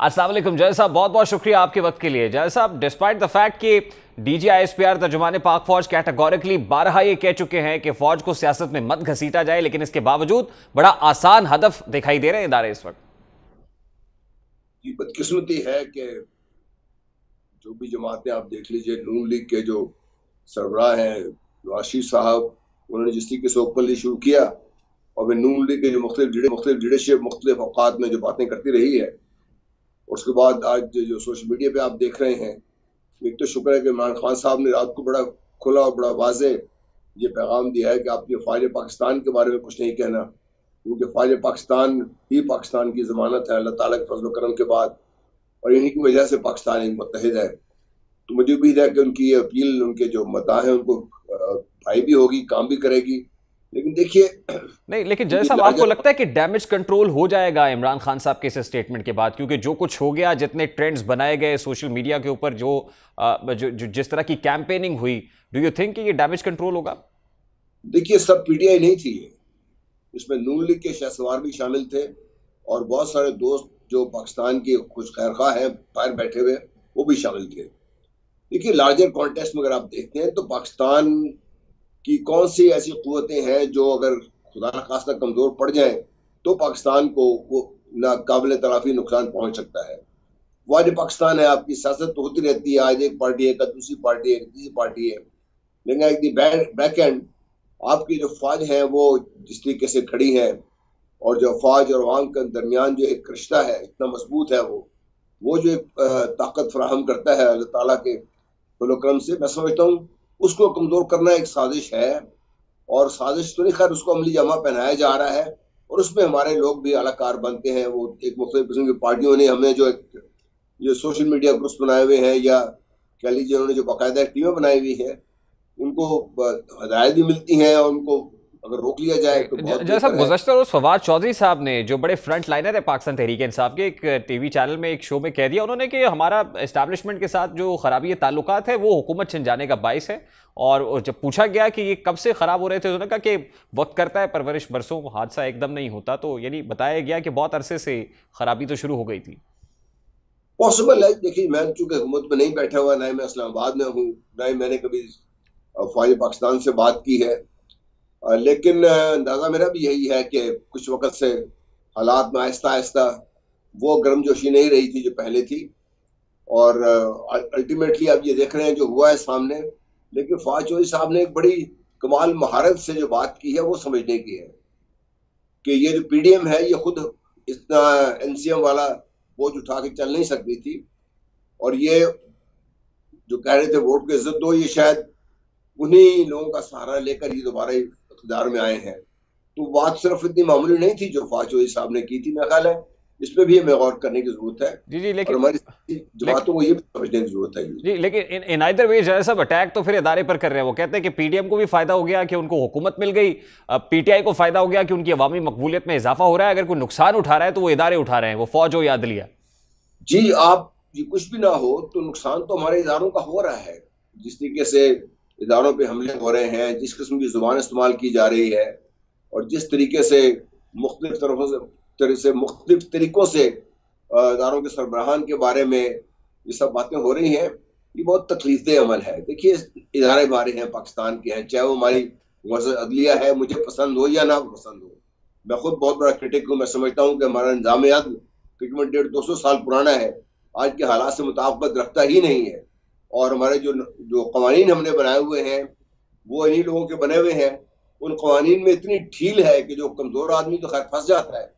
अस्सलाम वालेकुम जय साहब, बहुत बहुत शुक्रिया आपके वक्त के लिए। जय साहब, डिस्पाइट द फैक्ट कि DGISPR तर्जुमान पाक फौज कैटेगोरिकली 12 ये कह चुके हैं कि फौज को सियासत में मत घसीटा जाए, लेकिन इसके बावजूद बड़ा आसान हदफ दिखाई दे रहे हैं इदारे इस वक्त। ये बदकिस्मती है कि जो भी जमातें आप देख लीजिए, नून लीग के जो सरबराह हैं नवाज शरीफ साहब, उन्होंने जिस तरीके से ओपनली शुरू किया और वे नून लीग के जो मुख्तलिफ लीडरशिप मुख्तलिफ औकात में जो बातें करती रही है, और उसके बाद आज जो सोशल मीडिया पे आप देख रहे हैं, एक तो शुक्र है कि इमरान खान साहब ने रात को बड़ा खुला और बड़ा वाज़े ये पैगाम दिया है कि आपने फ़ौज पाकिस्तान के बारे में कुछ नहीं कहना, क्योंकि फ़ौज पाकिस्तान ही पाकिस्तान की ज़मानत है अल्लाह ताला के फजल करम के बाद, और इन्हीं की वजह से पाकिस्तान एक मुत्तहिद है। तो मुझे उम्मीद है कि उनकी ये अपील, उनके जो मता है, उनको भाई भी होगी, काम भी करेगी। लेकिन देखिए नहीं, लेकिन जय साहब, आपको लगता है कि डैमेज कंट्रोल हो जाएगा इमरान खान साहब के इस स्टेटमेंट के बाद? क्योंकि जो कुछ हो गया, जितने ट्रेंड्स बनाए गए सोशल मीडिया के ऊपर, जो जिस तरह की कैंपेनिंग हुई, डू यू थिंक कि ये डैमेज कंट्रोल होगा? देखिए, सब PTI नहीं थी, इसमें नून लीग के शहसवार भी शामिल थे और बहुत सारे दोस्त जो पाकिस्तान के कुछ खैरखवाह हैं बाहर बैठे हुए, वो भी शामिल थे। देखिए, लार्जर कॉन्टेक्स्ट में अगर आप देखते हैं तो पाकिस्तान की कौन सी ऐसी कुव्वतें हैं जो अगर खुदा न खास्ता कमजोर पड़ जाएं तो पाकिस्तान को वो नाकाबिल तलाफी नुकसान पहुंच सकता है। वाज पाकिस्तान है, आपकी सियासत तो होती रहती है, आज एक पार्टी है, कल दूसरी पार्टी है, तीसरी पार्टी है, लेकिन एक बैक एंड आपकी जो फौज है वो जिस तरीके से खड़ी है, और जो फौज और अवाम के दरमियान जो एक रिश्ता है इतना मजबूत है, वो जो एक ताकत फराहम करता है अल्लाह ताला के फजल करम से, मैं समझता हूँ उसको कमजोर करना एक साजिश है। और साजिश तो नहीं, खैर उसको अमली जामा पहनाया जा रहा है और उसमें हमारे लोग भी अलाकार बनते हैं। वो एक मुख्तलिफ किस्म की पार्टियों ने हमें जो ये सोशल मीडिया ग्रुप्स बनाए हुए हैं, या कह लीजिए उन्होंने जो बाकायदा टीमें बनाई हुई है, उनको हदायत भी मिलती हैं और उनको अगर रोक लिया जाए तो बहुत जैसा गुज़श्ता रोज़ फवाद चौधरी साहब ने, जो बड़े फ्रंट लाइनर है पाकिस्तान तहरीक इंसाफ के, एक टीवी चैनल में एक शो में कह दिया उन्होंने कि हमारा एस्टैब्लिशमेंट के साथ जो खराबी ताल्लुकात है वो हुकूमत छिन जाने का बाइस है। और जब पूछा गया कि ये कब से ख़राब हो रहे थे, तो उन्होंने कहा कि वक्त करता है परवरिश, बरसों हादसा एकदम नहीं होता। तो यानी बताया गया कि बहुत अरसे से खराबी तो शुरू हो गई थी। पॉसिबल है। देखिए, मैं चूंकि हुकूमत में नहीं बैठा हुआ, ना ही मैं इस्लामाबाद में हूँ, ना ही मैंने कभी फौज पाकिस्तान से बात की है, लेकिन अंदाजा मेरा भी यही है कि कुछ वक्त से हालात में आहिस्ता आहिस्ता वो गर्मजोशी नहीं रही थी जो पहले थी, और अल्टीमेटली आप ये देख रहे हैं जो हुआ है सामने। लेकिन फवाद चौधरी साहब ने एक बड़ी कमाल महारत से जो बात की है वो समझने की है कि ये जो PDM है ये खुद इतना NCM वाला बोझ उठा के चल नहीं सकती थी, और ये जो कह रहे थे वोट की इज्जत दो, ये शायद उन्हीं लोगों का सहारा लेकर ये दोबारा इक़्तिदार में आए हैं। तो बात सिर्फ इतनी मामूली नहीं थी जो फवाद चौधरी साहब ने की थी। मेरा ख्याल है इस पे भी हमें गौर करने की जरूरत है। जी, लेकिन हमारी जमातों को ये भी समझने की जरूरत है। जी, लेकिन इन आइदर वे जय साहब अटैक तो फिर इदारे पर कर रहे हैं। वो कहते हैं कि PDM को भी फायदा हो गया कि उनको हुकूमत मिल गई, PTI को फायदा हो गया कि उनकी अवामी मकबूलियत में इजाफा हो रहा है। अगर कोई नुकसान उठा रहा है तो वो इदारे उठा रहे हैं, वो फौज हो या अदलिया। जी, आप ये कुछ भी ना हो तो नुकसान तो हमारे इदारों का हो रहा है। जिस तरीके से इदारों पे हमले हो रहे हैं, जिस किस्म की जुबान इस्तेमाल की जा रही है, और जिस तरीके से मुख्तलिफ तरीकों से इदारों के सरबराहान के बारे में ये सब बातें हो रही हैं, ये बहुत तकलीफ अमल है। देखिए, इदारे हमारे हैं, पाकिस्तान के हैं, चाहे वो हमारी वज़ीर अदलिया है, मुझे पसंद हो या ना पसंद हो। मैं खुद बहुत बड़ा क्रिटिक हूँ। मैं समझता हूँ कि हमारा निज़ाम अदल तकरीबन 150-200 साल पुराना है, आज के हालात से मुताबिकत रखता ही नहीं है, और हमारे जो कवानीन हमने बनाए हुए हैं वो इन्हीं लोगों के बने हुए हैं। उन कवानीन में इतनी ढील है कि जो कमज़ोर आदमी तो खैर फंस जाता है,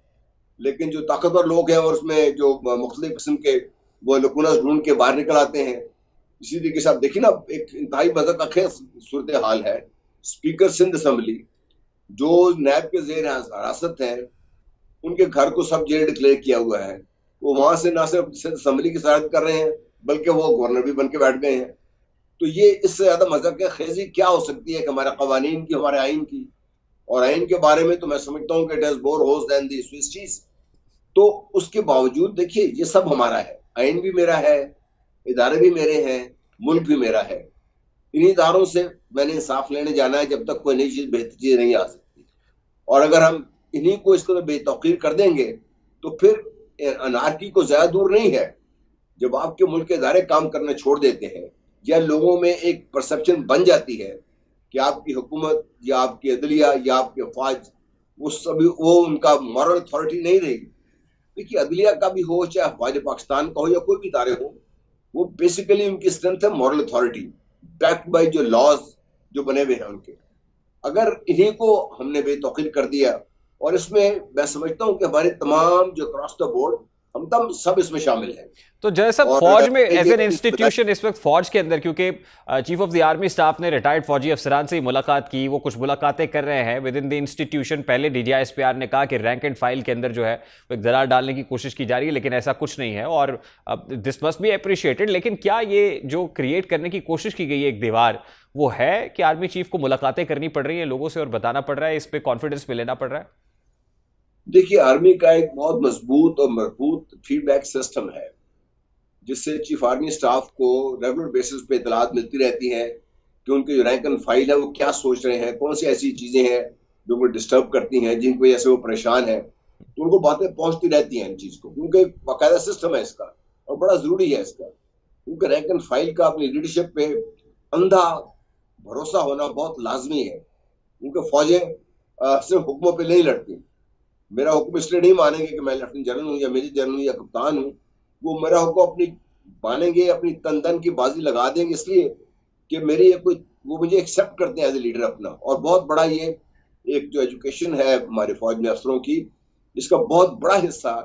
लेकिन जो ताकतवर लोग हैं और उसमें जो मुख्तलिफ किस्म के वो लकुनस ढूंढ के बाहर निकल आते हैं। इसी तरीके से आप देखिए ना, एक इंतहाई मज़ाक़ सूरत हाल है। स्पीकर सिंध असम्बली जो नैब के ज़ेर हिरासत हैं, उनके घर को सब जेल डिक्लेयर किया हुआ है। वो वहां से ना सिर्फ सिंध असम्बली की सदारत कर रहे हैं, बल्कि वो गवर्नर भी बन के बैठ गए हैं। तो ये इससे ज्यादा मज़ाक़ खेज़ी क्या हो सकती है कि हमारे कवानीन की, हमारे आइन की, और आइन के बारे में तो मैं समझता हूँ कि it has more holes than the Swiss cheese. तो उसके बावजूद देखिए, ये सब हमारा है, आइन भी मेरा है, इदारे भी मेरे हैं, मुल्क भी मेरा है। इन्हीं इदारों से मैंने इंसाफ लेने जाना है जब तक कोई नई चीज, बेहतर चीज नहीं आ सकती। और अगर हम इन्हीं को इसको बेतौकीर कर देंगे तो फिर انارکی کو زیادہ دور نہیں ہے. جب آپ کے ملک کے ادارے کام کرنا چھوڑ دیتے ہیں یا لوگوں میں ایک پرسپشن بن جاتی ہے کہ آپ کی حکومت یا آپ کی عدلیہ یا آپ کے فوج وہ ان کا مورل اتھارٹی نہیں رہے گی. دیکھیے عدلیہ کا بھی ہو چاہے فوج پاکستان کا ہو یا کوئی بھی ادارے ہو, وہ بیسیکلی ان کی اسٹرینتھ ہے مورل اتھارٹی بیکڈ بائی جو لاز جو بنے ہوئے ہیں ان کے. اگر انہیں کو ہم نے بے توقیر کر دیا, اور اس میں سمجھتا ہوں کہ ہمارے تمام جو کراس دا بورڈ ہم سب اس میں شامل ہیں. تو جیسا فوج میں ایز این انسٹیٹیوشن اس وقت فوج کے اندر, کیونکہ chief of the army staff نے ریٹائرڈ فوجی افسران سے ملاقات کی, وہ کچھ ملاقاتیں کر رہے ہیں ود ان دی انسٹیٹیوشن. پہلے D G I S P R نے کہا کہ رینک اینڈ فائل کے اندر جو ہے وہ ایک درار ڈالنے کی کوشش کی جا رہی ہے, لیکن ایسا کچھ نہیں ہے اور دس مسٹ بی اپریشیٹڈ. لیکن کیا یہ جو کریٹ کرنے کی کوشش کی گئی ہے ایک دیوار, وہ ہے کہ آرمی چیف کو ملاقاتیں کرنی پڑ رہی ہیں لوگوں سے اور بتانا پڑ رہا ہے, اس پہ کانفیڈنس میں لینا پڑ رہا ہے؟ دیکھیے آرمی کا ایک بہت مضبوط اور مربوط فیڈ بیک سسٹم ہے جس سے چیف آرمی سٹاف کو ریگولر بیسس پہ اطلاعات ملتی رہتی ہیں کہ ان کے جو رینک اینڈ فائل ہے وہ کیا سوچ رہے ہیں, کون سی ایسی چیزیں ہیں جو ان کو ڈسٹرب کرتی ہیں, جن کی وجہ سے وہ پریشان ہیں. تو ان کو باتیں پہنچتی رہتی ہیں ان چیز کو, کیونکہ باقاعدہ سسٹم ہے اس کا اور بڑا ضروری ہے اس کا, کیونکہ رینک اینڈ فائل کا اپنی لیڈرشپ پہ اندھا بھروسہ ہونا بہت لازمی ہے. کیونکہ فوجیں صرف حکموں پہ نہیں لڑتی. میرا حکم اس لیے نہیں مانیں گے کہ میں لیفٹیننٹ جنرل ہوں یا میجر جنرل ہوں یا کپتان ہوں, وہ میرا حکم اپنی مانیں گے, اپنی تن تن کی بازی لگا دیں گے اس لیے کہ میری کوئی وہ مجھے ایکسیپٹ کرتے ہیں ایز اے لیڈر اپنا. اور بہت بڑا یہ ایک جو ایجوکیشن ہے ہمارے فوج میں افسروں کی, اس کا بہت بڑا حصہ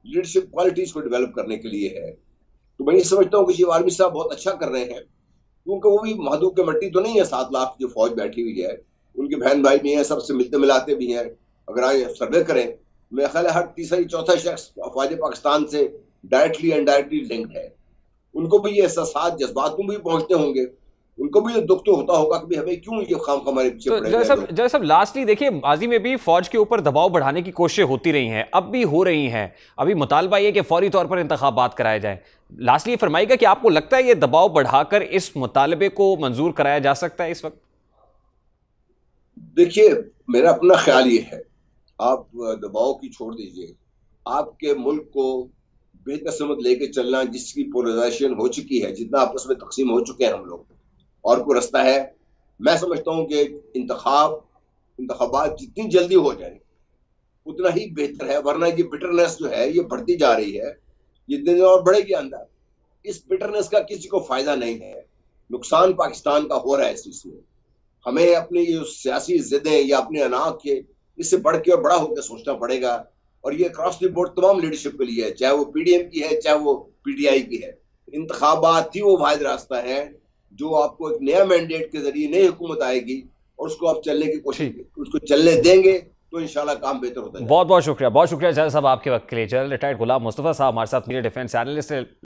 لیڈرشپ کوالٹیز کو ڈیولپ کرنے کے لیے ہے. تو میں یہ سمجھتا ہوں کہ چیف آرمی صاحب بہت اچھا کر رہے ہیں, کیونکہ وہ بھی مہدو کے مٹی تو نہیں ہے. 7 لاکھ جو فوج بیٹھی ہوئی ہے ان کے بہن بھائی بھی ہیں, سب سے ملتے ملاتے بھی ہیں. اگر آج سروے کریں میرا خیال ہے ہر تیسرا چوتھا شخص افواج پاکستان سے ڈائریکٹلی انڈائریکٹلی لنکڈ ہے. ان کو بھی یہ احساسات جذبات بھی پہنچتے ہوں گے, ان کو بھی دکھ تو ہوتا ہوگا کہ ہمیں کیوں یہ خام ہمارے پیچھے پڑے گئے. جیسے صاحب لاسٹلی دیکھیے, ماضی میں بھی فوج کے اوپر دباؤ بڑھانے کی کوششیں ہوتی رہی ہیں, اب بھی ہو رہی ہیں. ابھی مطالبہ یہ کہ فوری طور پر انتخابات کرائے جائیں. لاسٹلی فرمائیے گا کہ آپ کو لگتا ہے یہ دباؤ بڑھا کر اس مطالبے کو منظور کرایا جا سکتا ہے اس وقت؟ دیکھیے میرا اپنا خیال یہ ہے, آپ دباؤ کی چھوڑ دیجئے, آپ کے ملک کو بہتر سمت لے کے چلنا, جس کی پولرائزیشن ہو چکی ہے, جتنا آپس میں تقسیم ہو چکے ہیں ہم لوگ, اور کوئی رستہ ہے. میں سمجھتا ہوں کہ انتخابات جتنی جلدی ہو جائیں اتنا ہی بہتر ہے, ورنہ یہ بٹرنس جو ہے یہ بڑھتی جا رہی ہے, یہ دن اور بڑھے گی اندر. اس بٹرنس کا کسی کو فائدہ نہیں ہے, نقصان پاکستان کا ہو رہا ہے اس چیز میں. ہمیں اپنی یہ سیاسی ضدیں یا اپنے انا کے اس سے بڑھ کے اور بڑا ہو کے سوچنا پڑے گا, اور یہ کراس دی بورڈ تمام لیڈرشپ کے لیے ہے, چاہے وہ پی ڈی ایم کی ہے چاہے وہ پی ٹی آئی کی ہے. انتخابات ہی وہ واحد راستہ ہے جو آپ کو ایک نیا مینڈیٹ کے ذریعے نئی حکومت آئے گی اور اس کو آپ چلنے کی کوشش اس کو چلنے دیں گے تو انشاءاللہ کام بہتر ہوتا ہے. بہت بہت شکریہ جہاز صاحب آپ کے وقت کے لیے. جنرل ریٹائرڈ غلام مصطفیٰ صاحب ہمارے ساتھ میڈیا ڈیفینس اینالسٹ.